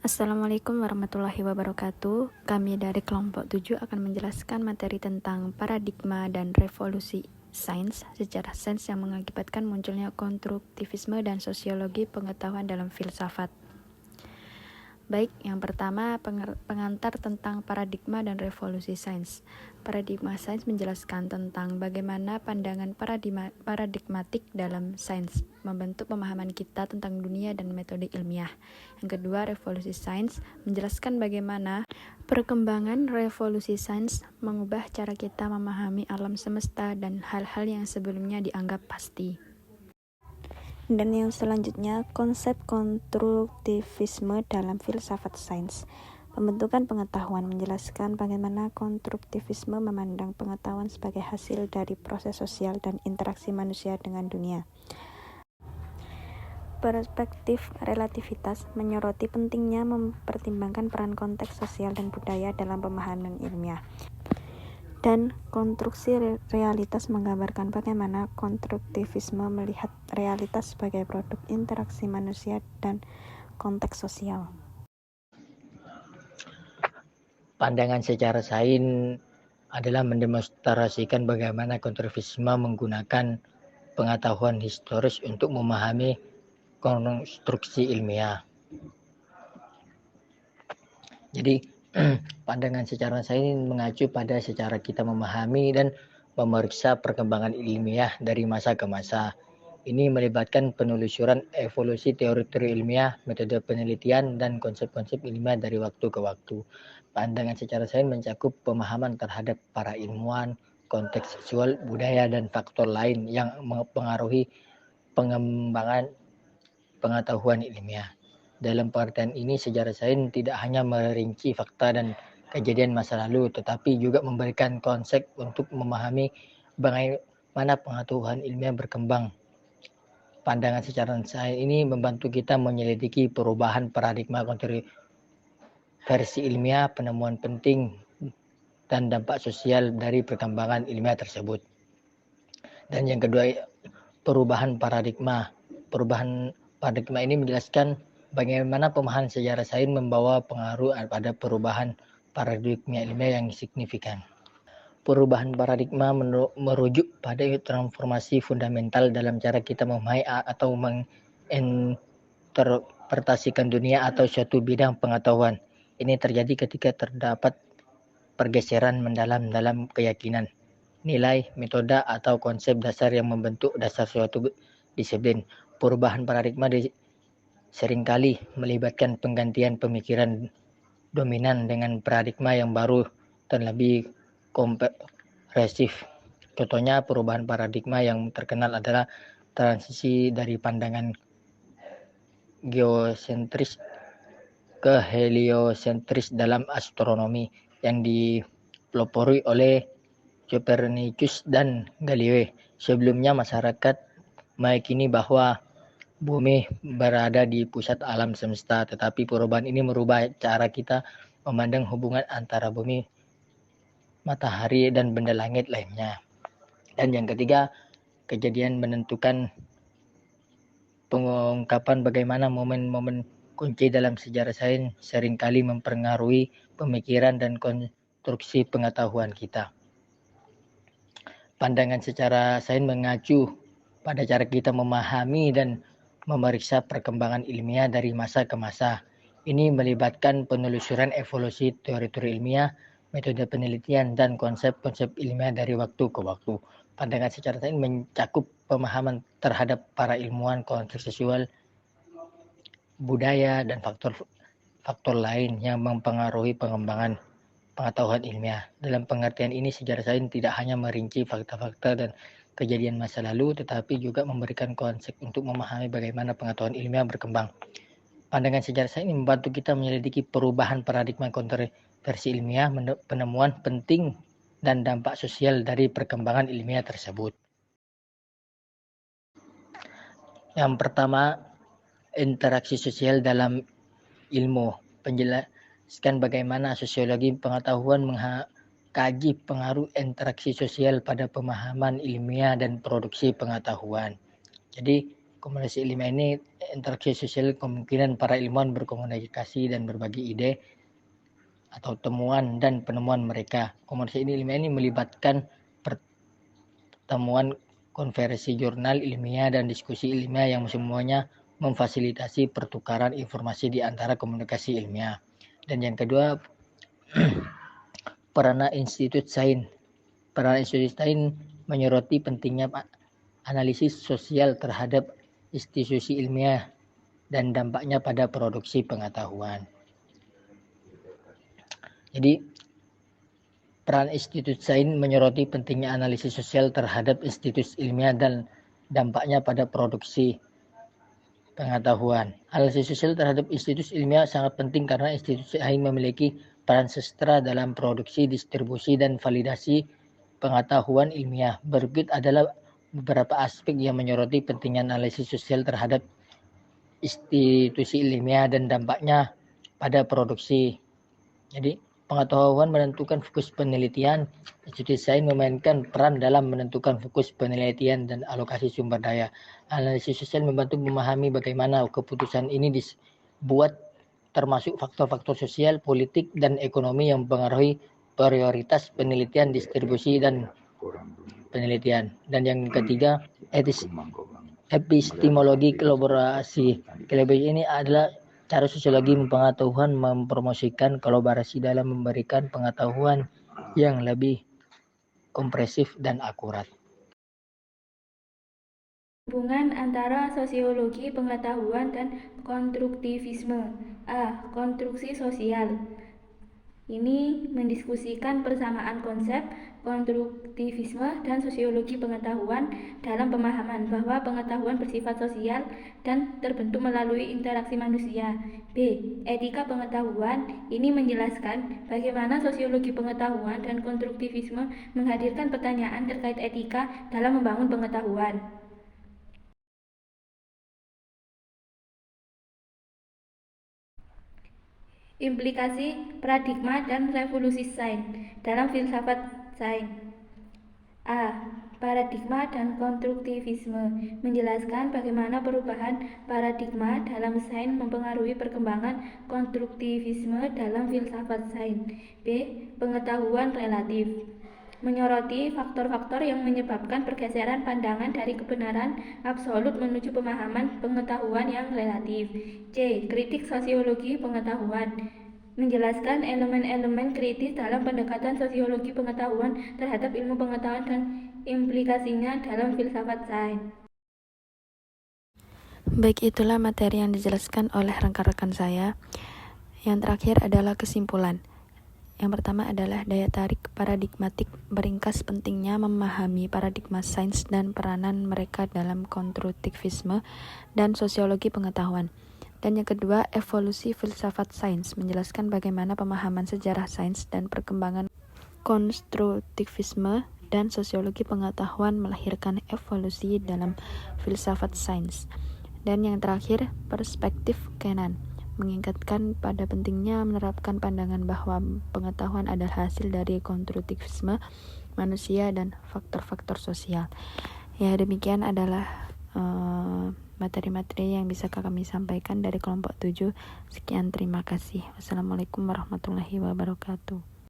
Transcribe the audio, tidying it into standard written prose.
Assalamualaikum warahmatullahi wabarakatuh. Kami dari kelompok 7 akan menjelaskan materi tentang paradigma dan revolusi sains, sejarah sains yang mengakibatkan munculnya konstruktivisme dan sosiologi pengetahuan dalam filsafat. Baik, yang pertama pengantar tentang paradigma dan revolusi sains. Paradigma sains menjelaskan tentang bagaimana pandangan paradigmatik dalam sains membentuk pemahaman kita tentang dunia dan metode ilmiah. Yang kedua, revolusi sains menjelaskan bagaimana perkembangan revolusi sains mengubah cara kita memahami alam semesta dan hal-hal yang sebelumnya dianggap pasti. Dan yang selanjutnya, konsep konstruktivisme dalam filsafat sains. Pembentukan pengetahuan menjelaskan bagaimana konstruktivisme memandang pengetahuan sebagai hasil dari proses sosial dan interaksi manusia dengan dunia. Perspektif relativitas menyoroti pentingnya mempertimbangkan peran konteks sosial dan budaya dalam pemahaman ilmiah. Dan konstruksi realitas menggambarkan bagaimana konstruktivisme melihat realitas sebagai produk interaksi manusia dan konteks sosial. Pandangan secara sains adalah mendemonstrasikan bagaimana konstruktivisme menggunakan pengetahuan historis untuk memahami konstruksi ilmiah. Jadi pandangan secara sains mengacu pada secara kita memahami dan memeriksa perkembangan ilmiah dari masa ke masa. Ini melibatkan penelusuran evolusi teori-teori ilmiah, metode penelitian, dan konsep-konsep ilmiah dari waktu ke waktu. Pandangan secara sains mencakup pemahaman terhadap para ilmuwan, konteks sosial, budaya, dan faktor lain yang mempengaruhi pengembangan pengetahuan ilmiah. Dalam pengertian ini, sejarah sains tidak hanya merinci fakta dan kejadian masa lalu, tetapi juga memberikan konsep untuk memahami bagaimana pengetahuan ilmiah berkembang. Pandangan secara sains ini membantu kita menyelidiki perubahan paradigma kontroversi ilmiah, penemuan penting, dan dampak sosial dari perkembangan ilmiah tersebut. Dan yang kedua, perubahan paradigma. Perubahan paradigma ini menjelaskan bagaimana pemahaman sejarah sains membawa pengaruh pada perubahan paradigma ilmiah yang signifikan. Perubahan paradigma merujuk pada transformasi fundamental dalam cara kita memahami atau menginterpretasikan dunia atau suatu bidang pengetahuan. Ini terjadi ketika terdapat pergeseran mendalam dalam keyakinan, nilai, metode, atau konsep dasar yang membentuk dasar suatu disiplin. Perubahan paradigma seringkali melibatkan penggantian pemikiran dominan dengan paradigma yang baru dan lebih komprehensif. Contohnya, perubahan paradigma yang terkenal adalah transisi dari pandangan geosentris ke heliosentris dalam astronomi yang dipelopori oleh Copernicus dan Galileo. Sebelumnya, masyarakat meyakini bahwa bumi berada di pusat alam semesta, tetapi perubahan ini merubah cara kita memandang hubungan antara bumi, matahari, dan benda langit lainnya. Dan yang ketiga, kejadian menentukan pengungkapan bagaimana momen-momen kunci dalam sejarah sains seringkali mempengaruhi pemikiran dan konstruksi pengetahuan kita. Pandangan secara sains mengacu pada cara kita memahami dan memeriksa perkembangan ilmiah dari masa ke masa. Ini melibatkan penelusuran evolusi teori-teori ilmiah, metode penelitian, dan konsep-konsep ilmiah dari waktu ke waktu. Pandangan secara sains mencakup pemahaman terhadap para ilmuwan, konteks sosial, budaya, dan faktor lain yang mempengaruhi pengembangan pengetahuan ilmiah. Dalam pengertian ini, sejarah sains tidak hanya merinci fakta-fakta dan kejadian masa lalu, tetapi juga memberikan konsep untuk memahami bagaimana pengetahuan ilmiah berkembang. Pandangan sejarah sains ini membantu kita menyelidiki perubahan paradigma kontroversi ilmiah, penemuan penting, dan dampak sosial dari perkembangan ilmiah tersebut. Yang pertama, interaksi sosial dalam ilmu. Penjelaskan bagaimana sosiologi pengetahuan mengkaji pengaruh interaksi sosial pada pemahaman ilmiah dan produksi pengetahuan. Jadi, komunikasi ilmiah ini interaksi sosial, kemungkinan para ilmuwan berkomunikasi dan berbagi ide atau temuan dan penemuan mereka. Komunikasi ilmiah ini melibatkan pertemuan, konferensi jurnal ilmiah, dan diskusi ilmiah yang semuanya memfasilitasi pertukaran informasi di antara komunikasi ilmiah. Dan yang kedua, peranan institut sains. Peranan institut sains menyoroti pentingnya analisis sosial terhadap institusi ilmiah dan dampaknya pada produksi pengetahuan. Jadi, peran institut sains menyoroti pentingnya analisis sosial terhadap institusi ilmiah dan dampaknya pada produksi pengetahuan. Analisis sosial terhadap institusi ilmiah sangat penting karena institusi sains memiliki peran sestra dalam produksi, distribusi, dan validasi pengetahuan ilmiah. Berikut adalah beberapa aspek yang menyoroti pentingnya analisis sosial terhadap institusi ilmiah dan dampaknya pada produksi. Jadi, pengetahuan menentukan fokus penelitian. Institusi sains memainkan peran dalam menentukan fokus penelitian dan alokasi sumber daya. Analisis sosial membantu memahami bagaimana keputusan ini dibuat, termasuk faktor-faktor sosial, politik, dan ekonomi yang mempengaruhi prioritas penelitian, distribusi, dan penelitian. Dan yang ketiga, epistemologi kolaborasi. Kolaborasi ini adalah cara sosiologi pengetahuan mempromosikan kolaborasi dalam memberikan pengetahuan yang lebih komprehensif dan akurat. Hubungan antara sosiologi pengetahuan dan konstruktivisme. Konstruksi sosial. Ini mendiskusikan persamaan konsep konstruktivisme dan sosiologi pengetahuan dalam pemahaman bahwa pengetahuan bersifat sosial dan terbentuk melalui interaksi manusia. B. Etika pengetahuan. Ini menjelaskan bagaimana sosiologi pengetahuan dan konstruktivisme menghadirkan pertanyaan terkait etika dalam membangun pengetahuan. Implikasi paradigma dan revolusi sains dalam filsafat sains. Paradigma dan konstruktivisme menjelaskan bagaimana perubahan paradigma dalam sains mempengaruhi perkembangan konstruktivisme dalam filsafat sains. B. Pengetahuan relatif menyoroti faktor-faktor yang menyebabkan pergeseran pandangan dari kebenaran absolut menuju pemahaman pengetahuan yang relatif. C. Kritik sosiologi pengetahuan menjelaskan elemen-elemen kritis dalam pendekatan sosiologi pengetahuan terhadap ilmu pengetahuan dan implikasinya dalam filsafat sains. Baik, itulah materi yang dijelaskan oleh rekan-rekan saya. Yang terakhir adalah kesimpulan. Yang pertama adalah daya tarik paradigmatik meringkas pentingnya memahami paradigma sains dan peranan mereka dalam konstruktivisme dan sosiologi pengetahuan. Dan yang kedua, evolusi filsafat sains menjelaskan bagaimana pemahaman sejarah sains dan perkembangan konstruktivisme dan sosiologi pengetahuan melahirkan evolusi dalam filsafat sains. Dan yang terakhir, perspektif Kennan mengingatkan pada pentingnya menerapkan pandangan bahwa pengetahuan adalah hasil dari konstruktivisme manusia dan faktor-faktor sosial. Ya, demikian adalah materi-materi yang bisa kami sampaikan dari kelompok 7. Sekian, terima kasih. Wassalamualaikum warahmatullahi wabarakatuh.